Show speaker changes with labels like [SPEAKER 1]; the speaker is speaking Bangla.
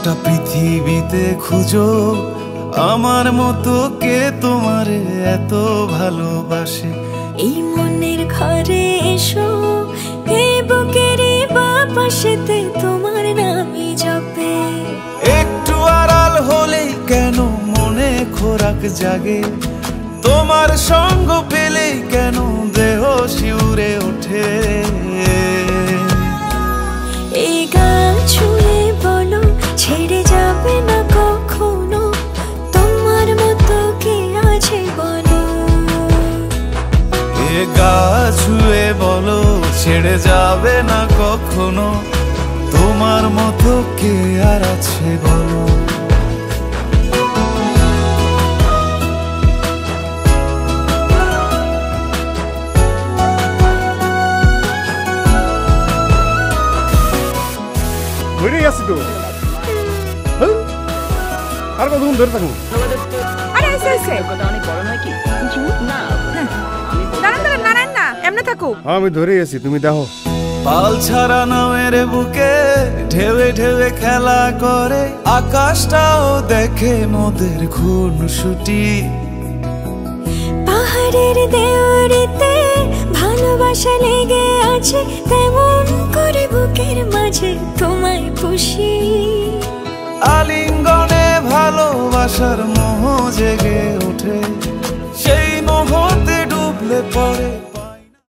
[SPEAKER 1] গোটা পৃথিবীতে খুঁজো আমার মতো কে তোমারে এত ভালোবাসে।
[SPEAKER 2] এই মনের ঘরে এসো, এই বুকের বাপাশেতে তোমার নামই জপে।
[SPEAKER 1] একটু আড়াল হলেই কেন মনে খোরাক জাগে, তোমার সঙ্গ পেলেই কেন দেহ শিউরে ওঠে।
[SPEAKER 2] এই গা ছুঁয়ে বলো ছেড়ে যাবে না কখনো, তোমার মতো কে আছে বলো।
[SPEAKER 1] এ গা ছুঁয়ে বলো ছেড়ে যাবে না কখনো, তোমার মতো কে আর আছে বলো।
[SPEAKER 3] ঘুরে গেছি তো, আর কতক্ষণ ধরে থাকবো?
[SPEAKER 4] আরে এসে এসে কথা অনেক বড় নয় কি না, দাঁড়ান দাঁড়ান নারায়ণ না এমনি থাকো।
[SPEAKER 3] আমি ধরে গেছি, তুমি দেখো।
[SPEAKER 1] পাল ছাড়া নামের বুকে ঢেউে ঢেউে খেলা করে, আকাশটাও দেখে মোদের খুনসুটি।
[SPEAKER 2] পাহাড়ের দেওয়ারিতে ভালোবাসা লেগে আছে, তেমন করে বুকের মাঝে তোমায় পুষি।
[SPEAKER 1] আলিঙ্গনে ভালোবাসার মোহ জেগে ওঠে, সেই মোহতে ডুবলে পড়ে।